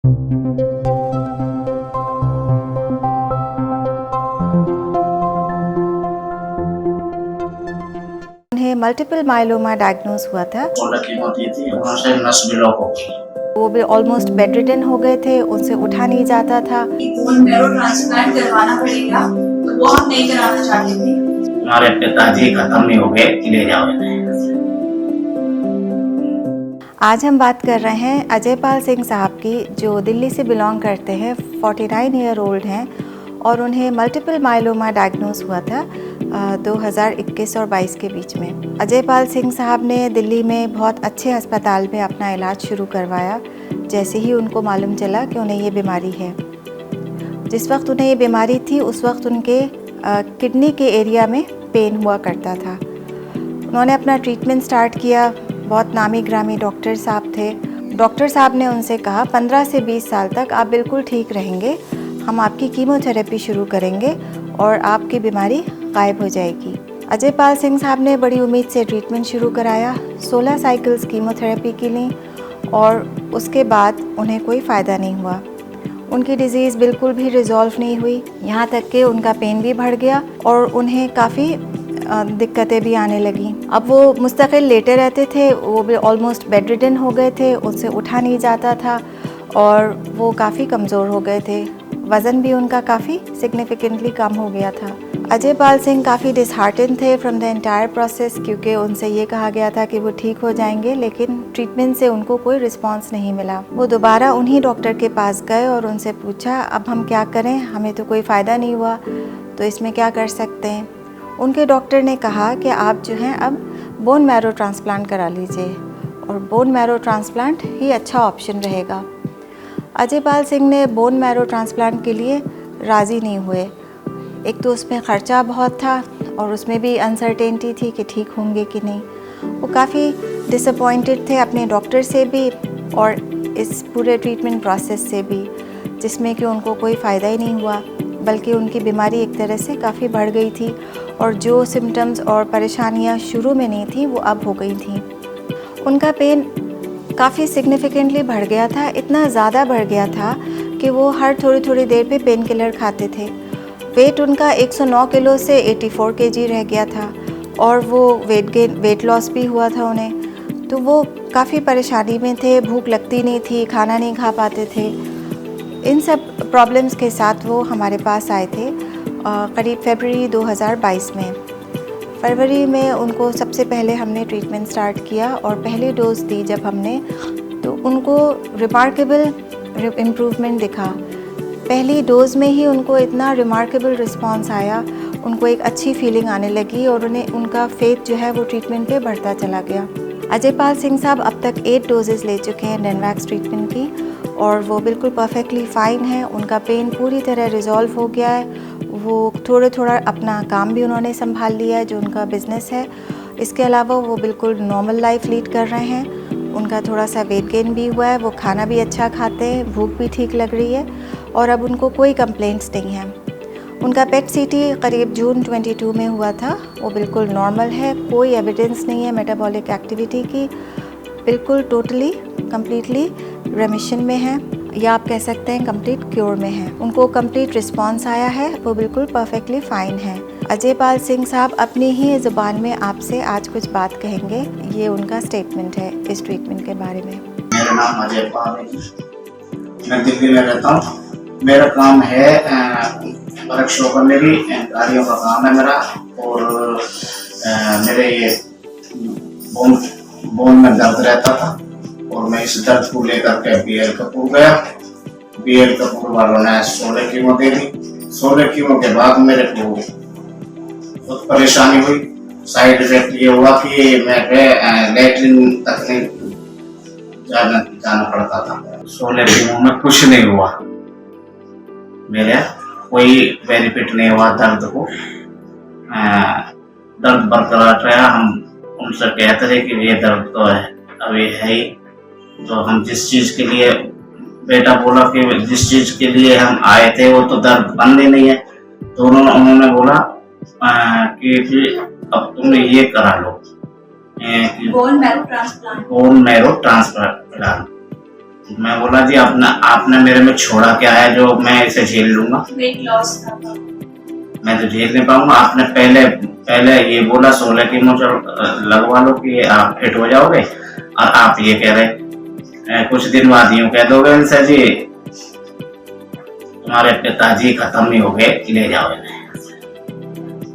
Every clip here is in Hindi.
उन्हें मल्टीपल माइलोमा डायग्नोज हुआ था। 16 कीमो दी थी, वहाँ से नस ब्लॉक हो गई। वो भी ऑलमोस्ट बेड रिडन हो गए थे, उनसे उठा नहीं जाता था। बोन मैरो ट्रांसप्लांट करवाना पड़ेगा, तो वो हम नहीं कराना चाहते थे। हमारे पिताजी खत्म नहीं हो गए, ले जाओ इन्हें। आज हम बात कर रहे हैं अजयपाल सिंह साहब की, जो दिल्ली से बिलोंग करते हैं, 49 ईयर ओल्ड हैं और उन्हें मल्टीपल माइलोमा डायग्नोज हुआ था 2021 और 22 के बीच में। अजयपाल सिंह साहब ने दिल्ली में बहुत अच्छे अस्पताल में अपना इलाज शुरू करवाया जैसे ही उनको मालूम चला कि उन्हें ये बीमारी है। जिस वक्त उन्हें ये बीमारी थी उस वक्त उनके किडनी के एरिया में पेन हुआ करता था। उन्होंने अपना ट्रीटमेंट स्टार्ट किया। बहुत नामी ग्रामी डॉक्टर साहब थे। डॉक्टर साहब ने उनसे कहा 15 से 20 साल तक आप बिल्कुल ठीक रहेंगे, हम आपकी कीमोथेरेपी शुरू करेंगे और आपकी बीमारी गायब हो जाएगी। अजयपाल सिंह साहब ने बड़ी उम्मीद से ट्रीटमेंट शुरू कराया। 16 साइकिल्स कीमोथेरेपी की ली और उसके बाद उन्हें कोई फ़ायदा नहीं हुआ। उनकी डिज़ीज़ बिल्कुल भी रिजॉल्व नहीं हुई, यहाँ तक कि उनका पेन भी बढ़ गया और उन्हें काफ़ी दिक्कतें भी आने लगी। अब वो मुस्तकिल लेटे रहते थे, वो भी ऑलमोस्ट बेड रिडन हो गए थे, उनसे उठा नहीं जाता था और वो काफ़ी कमज़ोर हो गए थे। वज़न भी उनका काफ़ी सिग्निफिकेंटली कम हो गया था। अजयपाल सिंह काफ़ी डिसहार्टन थे फ्रॉम द एंटायर प्रोसेस, क्योंकि उनसे ये कहा गया था कि वो ठीक हो जाएंगे, लेकिन ट्रीटमेंट से उनको कोई रिस्पांस नहीं मिला। वो दोबारा उन्हीं डॉक्टर के पास गए और उनसे पूछा अब हम क्या करें, हमें तो कोई फ़ायदा नहीं हुआ, तो इसमें क्या कर सकते हैं। उनके डॉक्टर ने कहा कि आप जो हैं अब बोन मैरो ट्रांसप्लांट करा लीजिए और बोन मैरो ट्रांसप्लांट ही अच्छा ऑप्शन रहेगा। अजयपाल सिंह ने बोन मैरो ट्रांसप्लांट के लिए राज़ी नहीं हुए। एक तो उसमें ख़र्चा बहुत था और उसमें भी अनसर्टेनिटी थी कि ठीक होंगे कि नहीं। वो काफ़ी डिसअपॉइंटेड थे अपने डॉक्टर से भी और इस पूरे ट्रीटमेंट प्रोसेस से भी, जिसमें कि उनको कोई फ़ायदा ही नहीं हुआ, बल्कि उनकी बीमारी एक तरह से काफ़ी बढ़ गई थी और जो सिम्टम्स और परेशानियां शुरू में नहीं थी वो अब हो गई थी। उनका पेन काफ़ी सिग्निफिकेंटली बढ़ गया था, इतना ज़्यादा बढ़ गया था कि वो हर थोड़ी थोड़ी देर पे पेन किलर खाते थे। वेट उनका 109 किलो से 84 केजी रह गया था और वो वेट लॉस भी हुआ था उन्हें। तो वो काफ़ी परेशानी में थे, भूख लगती नहीं थी, खाना नहीं खा पाते थे। इन सब प्रॉब्लम्स के साथ वो हमारे पास आए थे करीब फरवरी 2022 में। फरवरी में उनको सबसे पहले हमने ट्रीटमेंट स्टार्ट किया और पहली डोज दी जब हमने, तो उनको रिमार्केबल इम्प्रूवमेंट दिखा। पहली डोज़ में ही उनको इतना रिमार्केबल रिस्पांस आया, उनको एक अच्छी फीलिंग आने लगी और उन्हें उनका फेथ जो है वो ट्रीटमेंट पे बढ़ता चला गया। अजयपाल सिंह साहब अब तक 8 डोजेज़ ले चुके हैं डेनवैक्स ट्रीटमेंट की और वो बिल्कुल परफेक्टली फ़ाइन है। उनका पेन पूरी तरह रिजॉल्व हो गया है। वो थोड़ा थोड़ा अपना काम भी उन्होंने संभाल लिया है, जो उनका बिज़नेस है। इसके अलावा वो बिल्कुल नॉर्मल लाइफ लीड कर रहे हैं। उनका थोड़ा सा वेट गेन भी हुआ है, वो खाना भी अच्छा खाते हैं, भूख भी ठीक लग रही है और अब उनको कोई कंप्लेंट्स नहीं हैं। उनका पेट सीटी करीब जून 22 में हुआ था, वो बिल्कुल नॉर्मल है, कोई एविडेंस नहीं है मेटाबॉलिक एक्टिविटी की, बिल्कुल टोटली कम्प्लीटली रेमिशन में है, या आप कह सकते हैं कंप्लीट क्योर में है। उनको कंप्लीट रिस्पांस आया है, वो बिल्कुल परफेक्टली फ़ाइन है। अजयपाल सिंह साहब अपनी ही ज़ुबान में आपसे आज कुछ बात कहेंगे। ये उनका स्टेटमेंट है इस ट्रीटमेंट के बारे में। मेरा नाम अजयपाल है, मैं दिल्ली में रहता हूँ। मेरा काम है वर्कशॉप में मेरी गाड़ियों का काम है मेरा, और मेरे ये बोन में दर्द रहता था और मैं इस दर्द को लेकर के BL कपूर गया। BL कपूर वालों ने 16 कीमो दे दी। 16 कीमो के बाद मेरे को बहुत परेशानी हुई। साइड इफेक्ट ये हुआ कि मैं लैट्रिन तक नहीं जाना पड़ता था। 16 कीमो में कुछ नहीं हुआ, मेरे कोई बेनिफिट नहीं हुआ दर्द को। दर्द बरकरार रहा। हम उनसे कहते थे कि ये दर्द तो है, अभी है ही, तो हम जिस चीज के लिए, बेटा बोला कि जिस चीज के लिए हम आए थे वो तो दर्द बंद ही नहीं है, तो उन्होंने बोला कि अब तुम ये करा लो, बोन मैरो ट्रांसप्लांट। मैं बोला जी आपने मेरे में छोड़ा क्या है जो मैं इसे झेल लूंगा, वेट लॉस था। मैं तो झेल नहीं पाऊंगा। आपने पहले ये बोला 16 कीमो लगवा लो कि आप फिट हो जाओगे, और आप ये कह रहे कुछ दिन बाद यूं कह दोगे इनसे जी तुम्हारे पिताजी खत्म ही हो गए, ले जाओ इन्हें।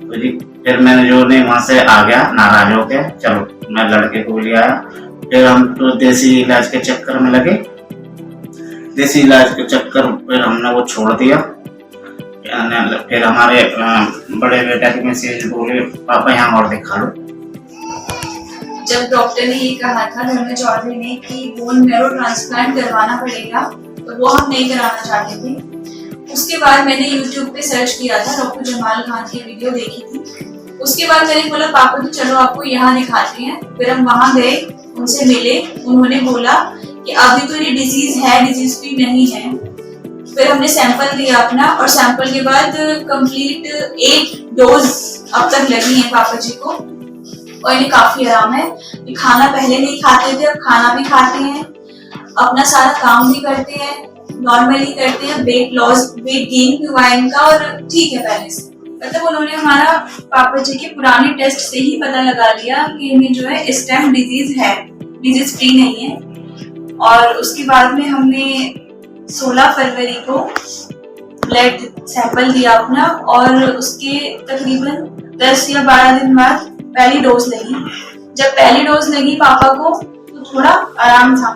तो जी फिर मैंने जो नहीं वहां से आ गया नाराज हो गया, चलो मैं लड़के को ले आया। फिर हम तो देसी इलाज के चक्कर में लगे, देसी इलाज के चक्कर फिर हमने वो छोड़ दिया। फिर हमारे बड़े बेटा की मैसेज बोले पापा यहाँ और दिखा लो। जब डॉक्टर ने ये कहा था धर्मेंद्र चौधरी ने कि बोन मैरो ट्रांसप्लांट करवाना पड़ेगा, तो वो हम नहीं कराना चाहते थे। उसके बाद मैंने YouTube पे सर्च किया था, डॉक्टर जमाल खान की वीडियो देखी थी। उसके बाद मैंने बोला पापा तो चलो आपको यहाँ दिखाते हैं। फिर हम वहाँ गए, उनसे मिले, उन्होंने बोला कि अभी तो ये डिजीज है, डिजीज फ्री नहीं है। फिर हमने सैंपल दिया अपना, और सैंपल के बाद कंप्लीट 8 डोज अब तक लगी है पापा जी को, और इन्हें काफी आराम है। ये खाना पहले नहीं खाते थे, अब खाना भी खाते हैं, अपना सारा काम भी करते हैं, नॉर्मली करते हैं। वेट लॉस, वेट गेन भी हुआ है इनका, और ठीक है पहले से। मतलब उन्होंने हमारा पापा जी के पुराने टेस्ट से ही पता लगा लिया कि इन्हें जो है इस टाइम डिजीज है, डिजीज फ्री नहीं है। और उसके बाद में हमने 16 फरवरी को ब्लड सैंपल दिया अपना, और उसके तकरीबन 10 या 12 दिन बाद पहली डोज लगी। जब पहली डोज लगी पापा को तो थोड़ा आराम था,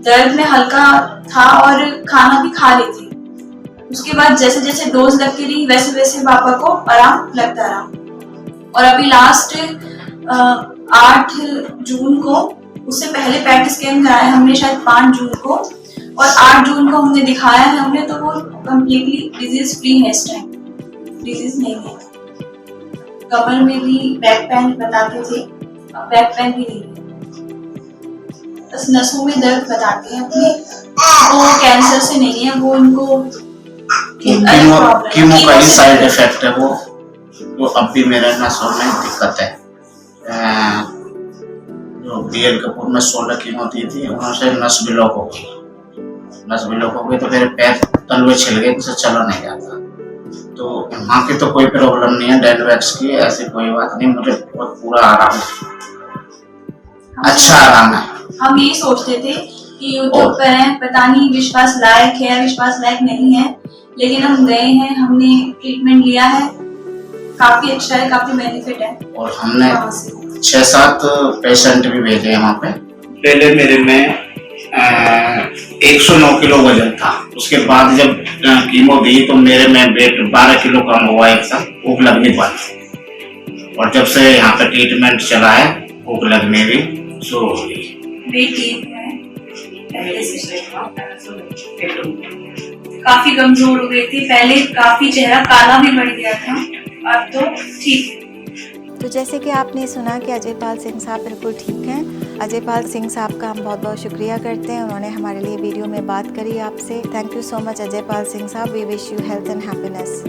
दर्द में हल्का था और खाना भी खा लेते। उसके बाद जैसे जैसे डोज लगती रही वैसे वैसे पापा को आराम लगता रहा। और अभी लास्ट 8 जून को, उससे पहले पेट स्कैन कराया हमने शायद 5 जून को, और 8 जून को हमने दिखाया है हमने, तो वो कम्प्लीटली डिजीज फ्री है इस टाइम, डिजीज नहीं है। कमर में भी बैक पेन बताते थे, अब बैक पेन भी नहीं है, बस नसों में दर्द बताते हैं अपने। वो कैंसर से नहीं है, वो उनको कीमो का ही साइड इफेक्ट है वो। तो अब भी मेरे नसों में दिक्कत है। जो BL कपूर में 16 कीमो दी थी, उनसे नस ब्लॉक हो गई, तो मेरे पैर तलवे छिल गए, मुझसे चला नहीं जाता। तो वहाँ की तो कोई प्रॉब्लम नहीं है, डेनवैक्स की ऐसी कोई बात नहीं, मुझे बहुत पूरा आराम है, अच्छा आराम है। हम ये सोचते थे कि यूट्यूब पर है, पता नहीं विश्वास लायक है, विश्वास लायक नहीं है, लेकिन हम गए हैं, हमने ट्रीटमेंट लिया है, काफी अच्छा है, काफी बेनिफिट है। और हमने 6-7 पेशेंट भी भेजे हैं वहाँ पे। पहले मेरे में 109 किलो वजन था, उसके बाद जब कीमो दी तो मेरे में वेट 12 किलो कम हुआ एक साथ, भूख लगने पाती। और जब से यहाँ पे ट्रीटमेंट चला है भूख लगने भी शुरू हो गई। वेट गेन है, पहले से काफी कमजोर हो गए थे, पहले काफी चेहरा काला भी पड़ गया था, अब तो ठीक है। तो जैसे कि आपने सुना कि अजयपाल सिंह साहब बिल्कुल ठीक हैं। अजयपाल सिंह साहब का हम बहुत बहुत शुक्रिया करते हैं, उन्होंने हमारे लिए वीडियो में बात करी आपसे। Thank you so much Ajaypal Singh साहब, we wish you health and happiness.